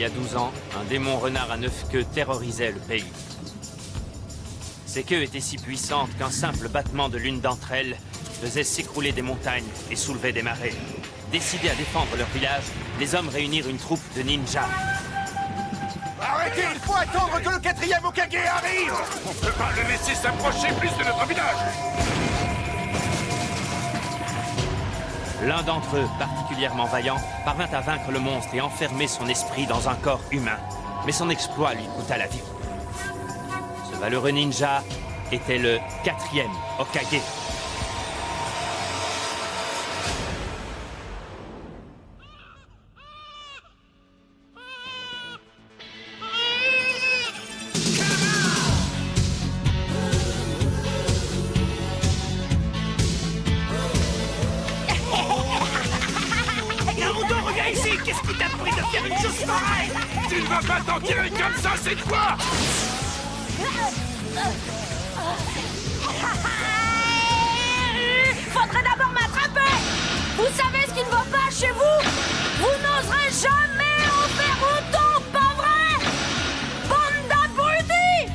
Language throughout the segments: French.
y a 12 ans, un démon renard à 9 queues terrorisait le pays. Ses queues étaient si puissantes qu'un simple battement de l'une d'entre elles faisait s'écrouler des montagnes et soulevait des marées. Décidés à défendre leur village, les hommes réunirent une troupe de ninjas. Arrêtez, il faut attendre que le 4e Hokage arrive! On ne peut pas le laisser s'approcher plus de notre village! L'un d'entre eux, particulièrement vaillant, parvint à vaincre le monstre et enfermer son esprit dans un corps humain. Mais son exploit lui coûta la vie. Ce valeureux ninja était le 4e Hokage. Naruto, reviens ici! Qu'est-ce qui t'a pris de faire une chose pareille? Tu ne vas pas t'en tirer comme ça cette fois! Faudrait d'abord m'attraper! Vous savez ce qui ne va pas chez vous? Vous n'oserez jamais en faire autant, pas vrai? Bande d'abrutis!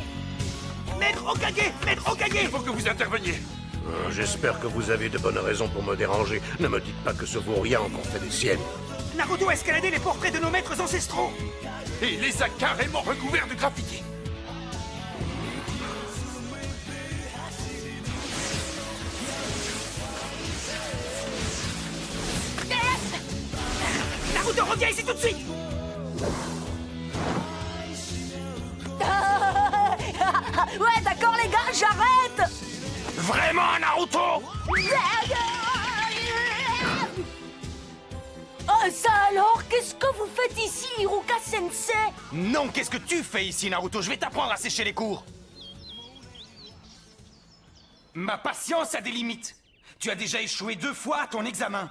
Maître Hokage! Il faut que vous interveniez! J'espère que vous avez de bonnes raisons pour me déranger. Ne me dites pas que ce vaurien a encore fait des siennes. Naruto a escaladé les portraits de nos maîtres ancestraux! Et les a carrément recouverts de graffiti! Naruto, reviens ici tout de suite! Ouais, d'accord les gars, j'arrête! Vraiment, Naruto? Oh, ça alors? Qu'est-ce que vous faites ici, Iruka Sensei? Non, qu'est-ce que tu fais ici, Naruto? Je vais t'apprendre à sécher les cours. Ma patience a des limites. Tu as déjà échoué 2 fois à ton examen.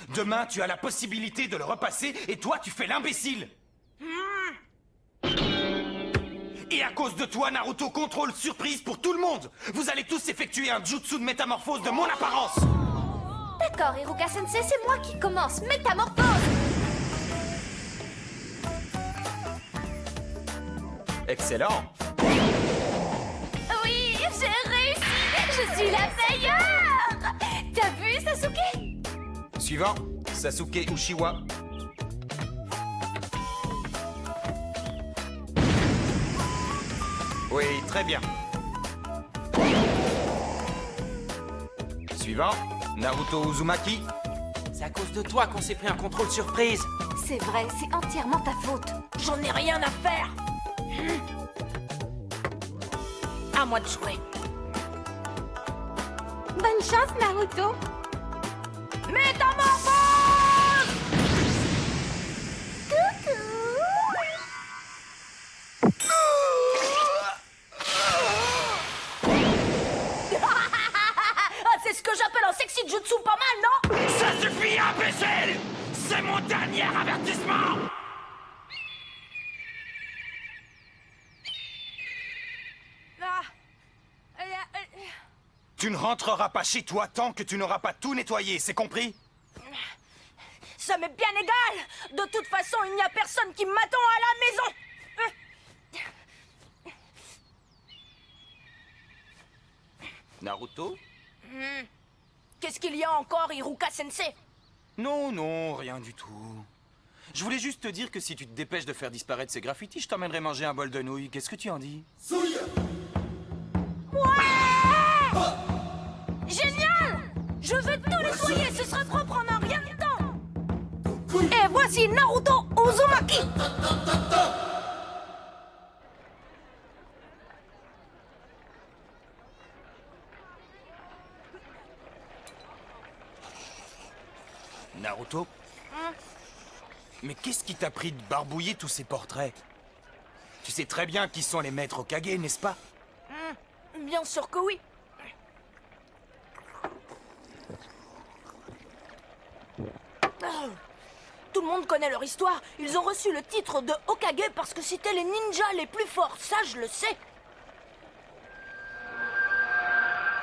Demain, tu as la possibilité de le repasser et toi, tu fais l'imbécile. Et à cause de toi, Naruto, contrôle surprise pour tout le monde. Vous allez tous effectuer un jutsu de métamorphose de mon apparence. D'accord, Iruka Sensei, c'est moi qui commence. Métamorphose! Excellent. Oui, j'ai réussi! Je suis la meilleure! T'as vu, Sasuke? Suivant, Sasuke Uchiwa. Oui, très bien. Suivant, Naruto Uzumaki. C'est à cause de toi qu'on s'est pris un contrôle surprise. C'est vrai, c'est entièrement ta faute. J'en ai rien à faire! À moi de jouer. Bonne chance, Naruto! Métamorphose! C'est ce que j'appelle un sexy jutsu pas mal, non? Ça suffit, imbécile! C'est mon dernier avertissement! Tu ne rentreras pas chez toi tant que tu n'auras pas tout nettoyé, c'est compris? Ça m'est bien égal! De toute façon, il n'y a personne qui m'attend à la maison! Naruto? Qu'est-ce qu'il y a encore, Iruka Sensei? Non, non, rien du tout. Je voulais juste te dire que si tu te dépêches de faire disparaître ces graffitis, je t'emmènerai manger un bol de nouilles. Qu'est-ce que tu en dis? Génial! Je veux tout nettoyer, ce sera propre en un rien de temps! Et voici Naruto Uzumaki! Naruto? Mais qu'est-ce qui t'a pris de barbouiller tous ces portraits? Tu sais très bien qui sont les maîtres Hokage, n'est-ce pas? Bien sûr que oui. Tout le monde connaît leur histoire. Ils ont reçu le titre de Hokage parce que c'était les ninjas les plus forts. Ça, je le sais.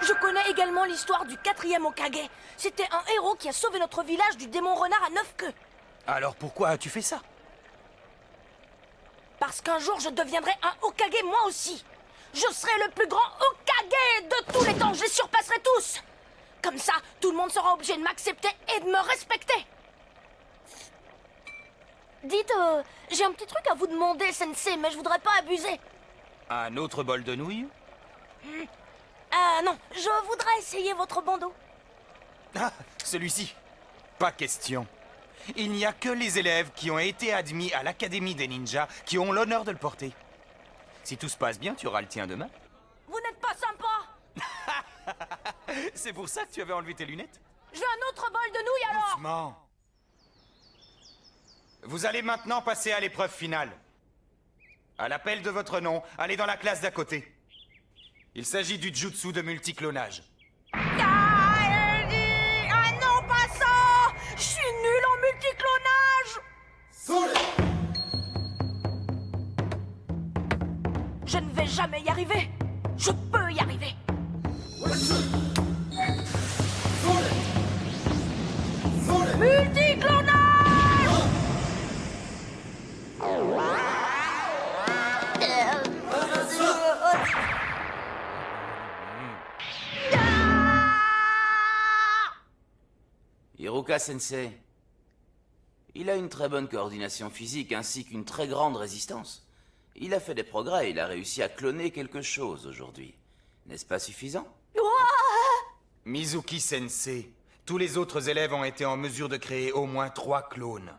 Je connais également l'histoire du 4e Hokage. C'était un héros qui a sauvé notre village du démon renard à 9 queues. Alors pourquoi as-tu fait ça? Parce qu'un jour, je deviendrai un Hokage moi aussi. Je serai le plus grand Hokage de tous les temps. Je les surpasserai tous. Comme ça, tout le monde sera obligé de m'accepter et de me respecter. Dites, j'ai un petit truc à vous demander, Sensei, mais je voudrais pas abuser. Un autre bol de nouilles? Non, je voudrais essayer votre bandeau. Ah, celui-ci. Pas question. Il n'y a que les élèves qui ont été admis à l'Académie des ninjas qui ont l'honneur de le porter. Si tout se passe bien, tu auras le tien demain. Vous n'êtes pas sympa. C'est pour ça que tu avais enlevé tes lunettes? Je veux un autre bol de nouilles alors. Doucement. Vous allez maintenant passer à l'épreuve finale. À l'appel de votre nom, allez dans la classe d'à côté. Il s'agit du jutsu de multiclonage. Ah non, pas ça. Je suis nul en multiclonage. Je ne vais jamais y arriver. Je peux y arriver. Multiclonage! Iruka Sensei. Il a une très bonne coordination physique ainsi qu'une très grande résistance. Il a fait des progrès, il a réussi à cloner quelque chose aujourd'hui. N'est-ce pas suffisant? Mizuki Sensei, tous les autres élèves ont été en mesure de créer au moins 3 clones.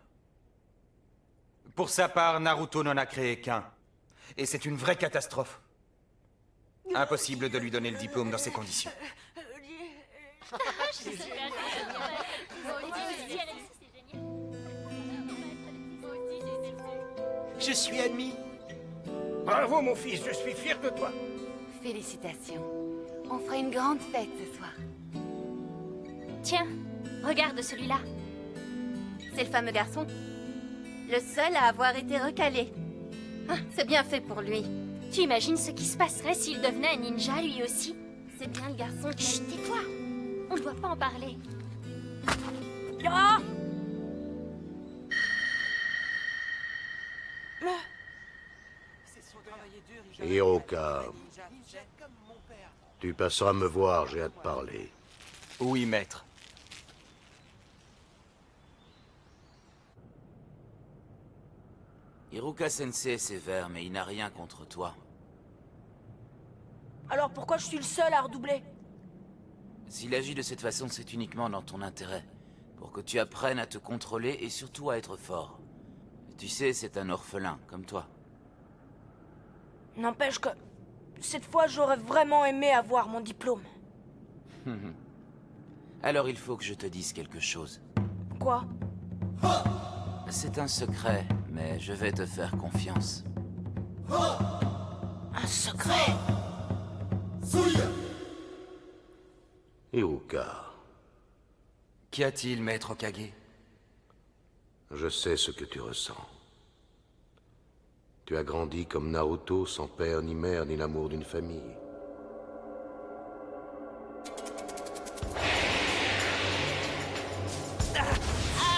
Pour sa part, Naruto n'en a créé qu'un. Et c'est une vraie catastrophe. Impossible de lui donner le diplôme dans ces conditions. Je suis admis. Bravo, mon fils, je suis fier de toi. Félicitations. On fera une grande fête ce soir. Tiens, regarde celui-là. C'est le fameux garçon. Le seul à avoir été recalé. Ah, c'est bien fait pour lui. Tu imagines ce qui se passerait s'il devenait un ninja lui aussi? C'est bien le garçon qui... Chut, tais-toi. On ne doit pas en parler. Ah! Hiroka, tu passeras me voir, j'ai hâte de parler. Oui, maître. Iruka Sensei est sévère, mais il n'a rien contre toi. Alors pourquoi je suis le seul à redoubler? S'il agit de cette façon, c'est uniquement dans ton intérêt. Pour que tu apprennes à te contrôler et surtout à être fort. Tu sais, c'est un orphelin, comme toi. N'empêche que... cette fois, j'aurais vraiment aimé avoir mon diplôme. Alors il faut que je te dise quelque chose. Quoi? C'est un secret, mais je vais te faire confiance. Un secret? Hiroka, Qu'y a-t-il, maître Okage? je sais ce que tu ressens. Tu as grandi comme Naruto, sans père ni mère, ni l'amour d'une famille.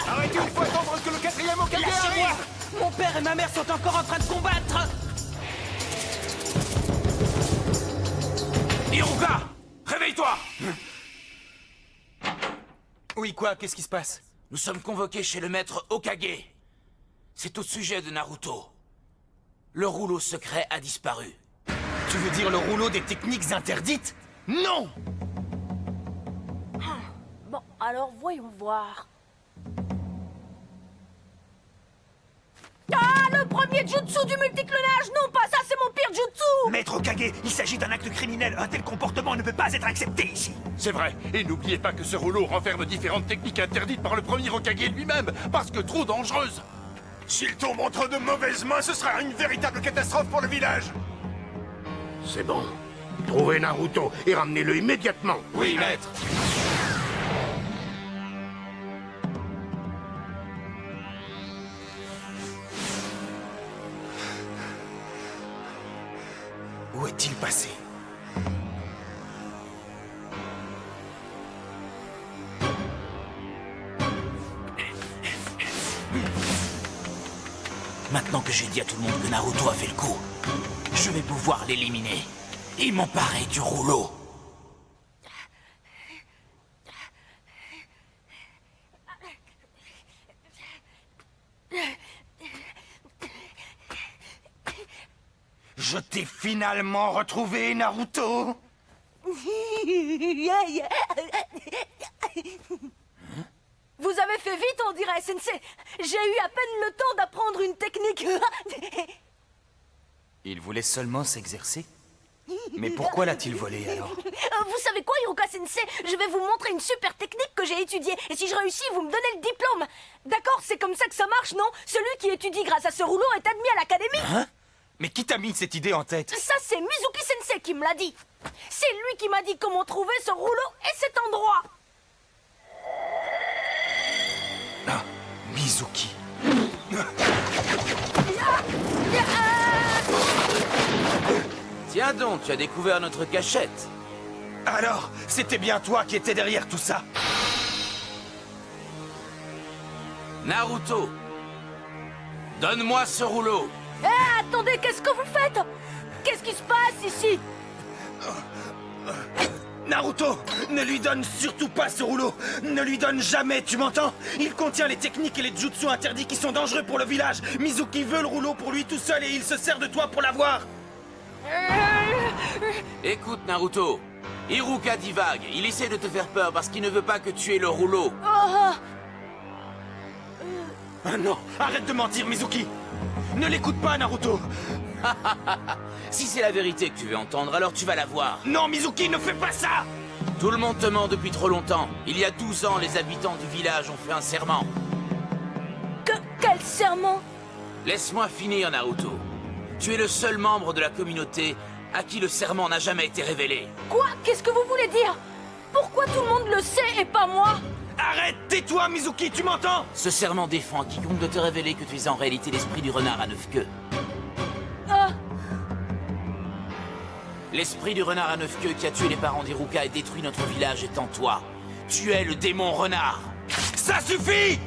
Arrêtez une fois attendre que le 4e Hokage arrive. Mon père et ma mère sont encore en train de combattre. Hiruka, réveille-toi. Oui, quoi? Qu'est-ce qui se passe? Nous sommes convoqués chez le maître Hokage. C'est au sujet de Naruto. Le rouleau secret a disparu. Tu veux dire le rouleau des techniques interdites? Non! Bon, alors voyons voir. Ah, le premier jutsu du multiclonage! Non, pas ça, c'est mon pire jutsu! Maître Hokage, il s'agit d'un acte criminel. Un tel comportement ne peut pas être accepté ici. C'est vrai, et n'oubliez pas que ce rouleau renferme différentes techniques interdites par le premier Hokage lui-même, parce que trop dangereuses. S'il tombe entre de mauvaises mains, ce sera une véritable catastrophe pour le village. C'est bon. Trouvez Naruto et ramenez-le immédiatement. Oui, maître. Où est-il passé? Maintenant que j'ai dit à tout le monde que Naruto a fait le coup, je vais pouvoir l'éliminer et m'emparer du rouleau. Je t'ai finalement retrouvé, Naruto. Vous avez fait vite, on dirait, Sensei. J'ai eu à peine le temps d'apprendre une technique. Il voulait seulement s'exercer. Mais pourquoi l'a-t-il volé, alors? Vous savez quoi, Iruka Sensei? Je vais vous montrer une super technique que j'ai étudiée. Et si je réussis, vous me donnez le diplôme. D'accord, c'est comme ça que ça marche, non? Celui qui étudie grâce à ce rouleau est admis à l'académie. Hein? Mais qui t'a mis cette idée en tête? Ça, c'est Mizuki Sensei qui me l'a dit. C'est lui qui m'a dit comment trouver ce rouleau et cet endroit. Ah, Mizuki. Tiens donc, tu as découvert notre cachette. Alors, c'était bien toi qui étais derrière tout ça? Naruto, donne-moi ce rouleau. Attendez, qu'est-ce que vous faites? Qu'est-ce qui se passe ici? Naruto, ne lui donne surtout pas ce rouleau. Ne lui donne jamais, tu m'entends? Il contient les techniques et les jutsu interdits qui sont dangereux pour le village. Mizuki veut le rouleau pour lui tout seul et il se sert de toi pour l'avoir. Écoute, Naruto, Iruka divague. Il essaie de te faire peur parce qu'il ne veut pas que tu aies le rouleau. Ah non, arrête de mentir, Mizuki. Ne l'écoute pas, Naruto. Si c'est la vérité que tu veux entendre, alors tu vas la voir. Non, Mizuki, ne fais pas ça. Tout le monde te ment depuis trop longtemps. Il y a 12 ans, les habitants du village ont fait un serment. Quel serment? Laisse-moi finir, Naruto. Tu es le seul membre de la communauté à qui le serment n'a jamais été révélé. Quoi? Qu'est-ce que vous voulez dire? Pourquoi tout le monde le sait et pas moi? Arrête, tais-toi, Mizuki, tu m'entends? Ce serment défend à quiconque de te révéler que tu es en réalité l'esprit du renard à 9 queues. Ah. L'esprit du renard à 9 queues qui a tué les parents d'Iruka et détruit notre village est en toi. Tu es le démon renard. Ça suffit!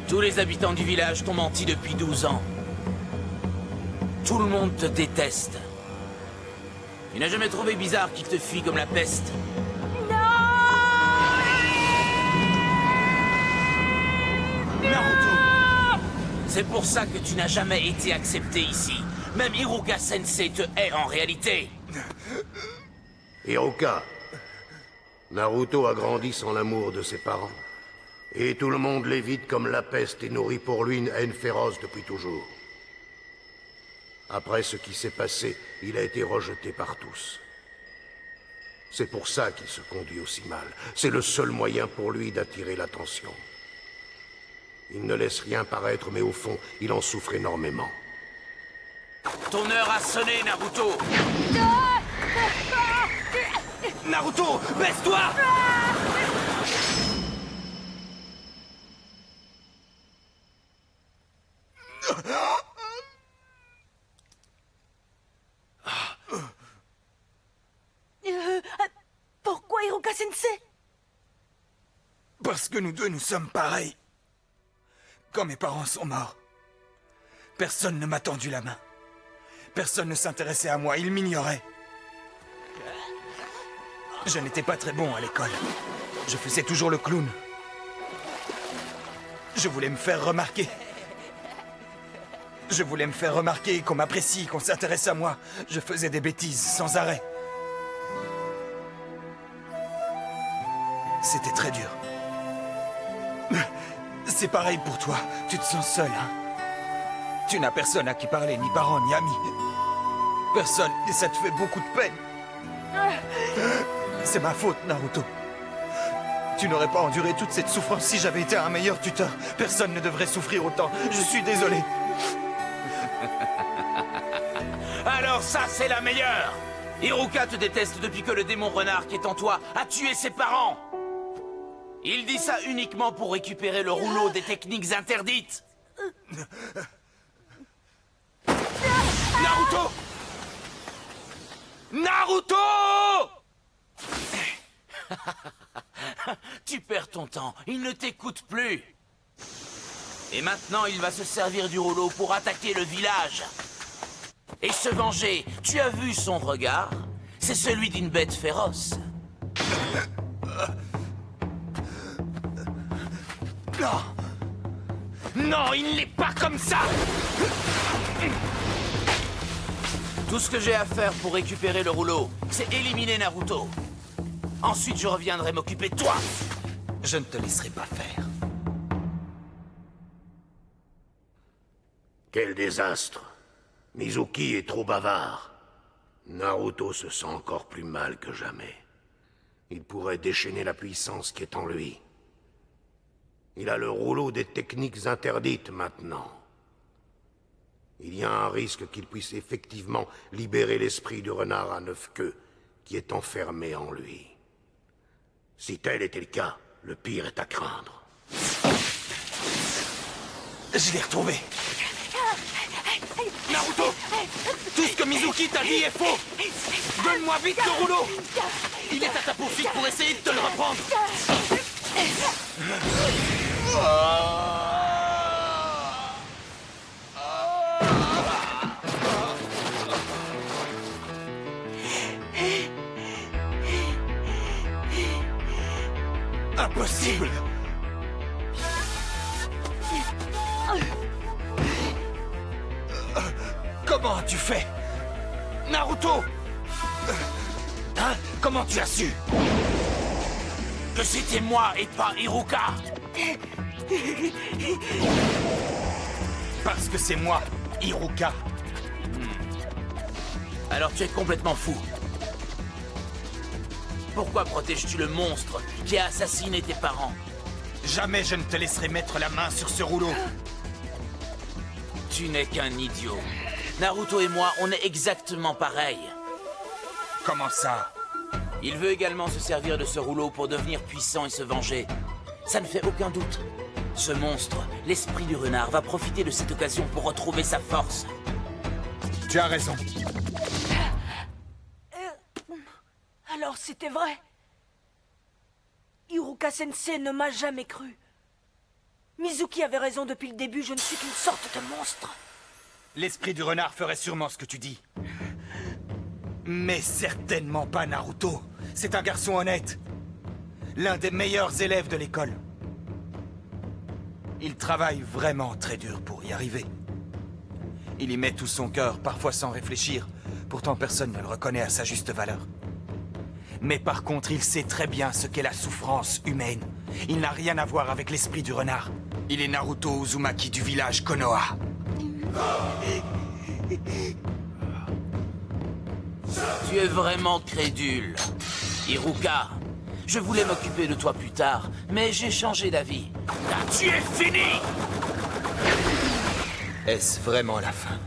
Tous les habitants du village t'ont menti depuis 12 ans. Tout le monde te déteste. Tu n'as jamais trouvé bizarre qu'il te fuit comme la peste. Naruto! C'est pour ça que tu n'as jamais été accepté ici. Même Iruka Sensei te hait en réalité. Iruka, Naruto a grandi sans l'amour de ses parents. Et tout le monde l'évite comme la peste et nourrit pour lui une haine féroce depuis toujours. Après ce qui s'est passé, il a été rejeté par tous. C'est pour ça qu'il se conduit aussi mal. C'est le seul moyen pour lui d'attirer l'attention. Il ne laisse rien paraître, mais au fond, il en souffre énormément. Ton heure a sonné, Naruto. Naruto, baisse-toi! Pourquoi Iruka Sensei? Parce que nous deux, nous sommes pareils. Quand mes parents sont morts, personne ne m'a tendu la main. Personne ne s'intéressait à moi, ils m'ignoraient. Je n'étais pas très bon à l'école. Je faisais toujours le clown. Je voulais me faire remarquer. Je voulais me faire remarquer, qu'on m'apprécie, qu'on s'intéresse à moi. Je faisais des bêtises sans arrêt. C'était très dur. C'est pareil pour toi. Tu te sens seul, hein? Tu n'as personne à qui parler, ni parents, ni amis. Personne, et ça te fait beaucoup de peine. C'est ma faute, Naruto. Tu n'aurais pas enduré toute cette souffrance si j'avais été un meilleur tuteur. Personne ne devrait souffrir autant. Je suis désolé. Alors ça, c'est la meilleure. Iruka te déteste depuis que le démon renard qui est en toi a tué ses parents. Il dit ça uniquement pour récupérer le rouleau des techniques interdites. Naruto! Naruto! Tu perds ton temps, il ne t'écoute plus. Et maintenant, il va se servir du rouleau pour attaquer le village. Et se venger. Tu as vu son regard? C'est celui d'une bête féroce. Non! Non, il n'est pas comme ça! Tout ce que j'ai à faire pour récupérer le rouleau, c'est éliminer Naruto. Ensuite, je reviendrai m'occuper de toi. Je ne te laisserai pas faire. Quel désastre! Mizuki est trop bavard. Naruto se sent encore plus mal que jamais. Il pourrait déchaîner la puissance qui est en lui. Il a le rouleau des techniques interdites maintenant. Il y a un risque qu'il puisse effectivement libérer l'esprit du renard à 9 queues qui est enfermé en lui. Si tel était le cas, le pire est à craindre. Je l'ai retrouvé. Naruto! Tout ce que Mizuki t'a dit est faux! Donne-moi vite le rouleau! Il est à ta poursuite pour essayer de te le reprendre! Impossible! Comment as-tu fait? Naruto! Hein? Comment tu as su? Que c'était moi et pas Iruka. Parce que c'est moi, Iruka. Alors tu es complètement fou. Pourquoi protèges-tu le monstre qui a assassiné tes parents? Jamais je ne te laisserai mettre la main sur ce rouleau. Tu n'es qu'un idiot. Naruto et moi, on est exactement pareils. Comment ça? Il veut également se servir de ce rouleau pour devenir puissant et se venger. Ça ne fait aucun doute. Ce monstre, l'esprit du renard, va profiter de cette occasion pour retrouver sa force. Tu as raison. Alors c'était vrai. Iruka Sensei ne m'a jamais cru. Mizuki avait raison depuis le début, je ne suis qu'une sorte de monstre. L'esprit du renard ferait sûrement ce que tu dis. Mais certainement pas Naruto. C'est un garçon honnête. L'un des meilleurs élèves de l'école. Il travaille vraiment très dur pour y arriver. Il y met tout son cœur, parfois sans réfléchir. Pourtant personne ne le reconnaît à sa juste valeur. Mais par contre, il sait très bien ce qu'est la souffrance humaine. Il n'a rien à voir avec l'esprit du renard. Il est Naruto Uzumaki du village Konoha. Tu es vraiment crédule. Iruka, je voulais m'occuper de toi plus tard, mais j'ai changé d'avis. Car tu es fini! Est-ce vraiment la fin?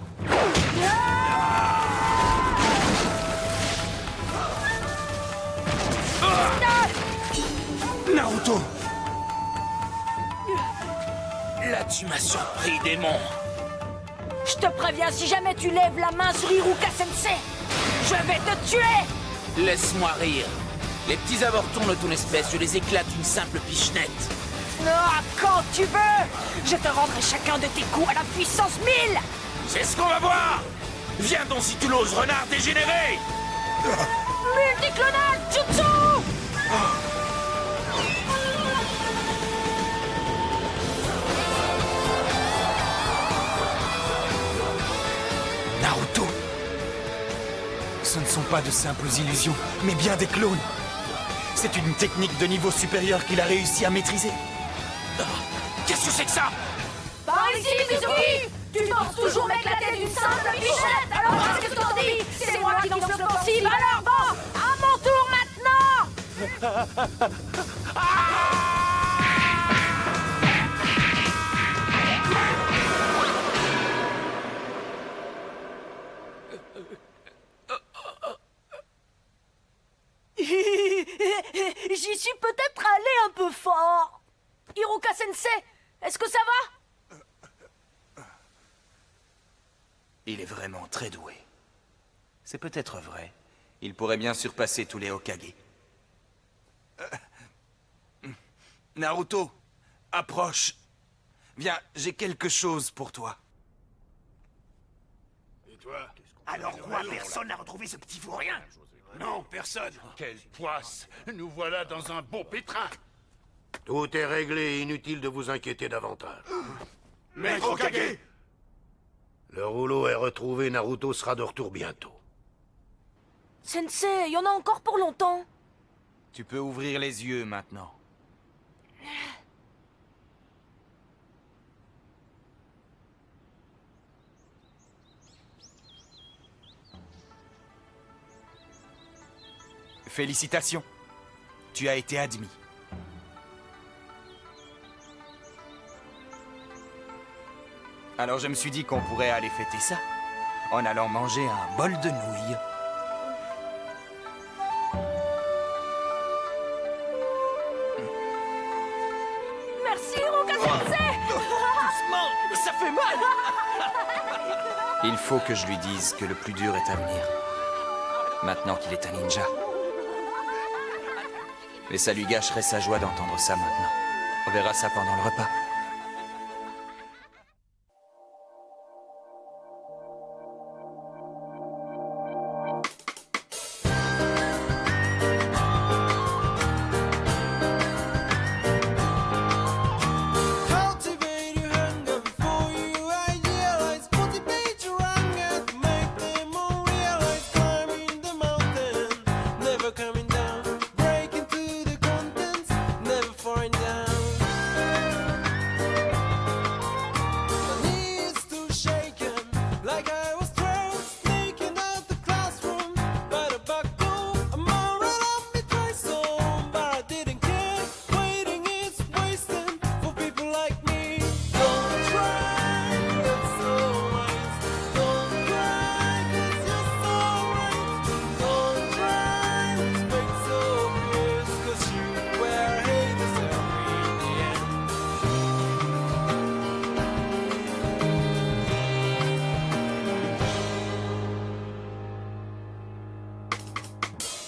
Naruto! Là, tu m'as surpris, démon. Je te préviens, si jamais tu lèves la main sur Iruka Sensei, je vais te tuer! Laisse-moi rire. Les petits avortons de ton espèce, je les éclate d'une simple pichenette. Ah, quand tu veux! Je te rendrai chacun de tes coups à la puissance 1000! C'est ce qu'on va voir! Viens donc si tu l'oses, renard dégénéré! Multiclonal Jutsu! Naruto! Ce ne sont pas de simples illusions, mais bien des clones. C'est une technique de niveau supérieur qu'il a réussi à maîtriser. Qu'est-ce que c'est que ça? Par ici, Mizuki! Tu penses toujours m'éclater d'une simple bichette! Alors qu'est-ce que t'en dis? C'est moi qui lance l'offensive, alors bon! À mon tour maintenant! J'y suis peut-être allé un peu fort. Iruka Sensei, est-ce que ça va? Il est vraiment très doué. C'est peut-être vrai. Il pourrait bien surpasser tous les Hokage. Naruto, approche. Viens, j'ai quelque chose pour toi. Et toi? Alors quoi, personne n'a retrouvé ce petit vaurien? Non, personne. Quelle poisse! Nous voilà dans un beau pétrin. Tout est réglé, inutile de vous inquiéter davantage. Maître Hokage! Le rouleau est retrouvé, Naruto sera de retour bientôt. Sensei, il y en a encore pour longtemps. Tu peux ouvrir les yeux maintenant. Félicitations. Tu as été admis. Alors je me suis dit qu'on pourrait aller fêter ça en allant manger un bol de nouilles. Merci, Hiruka-sensei. Doucement, ça fait mal. Il faut que je lui dise que le plus dur est à venir. Maintenant qu'il est un ninja. Mais ça lui gâcherait sa joie d'entendre ça maintenant. On verra ça pendant le repas.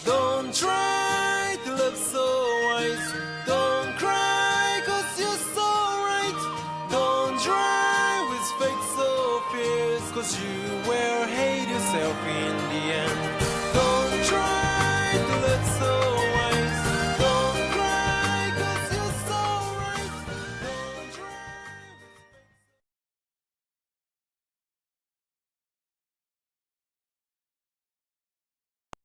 Don't try.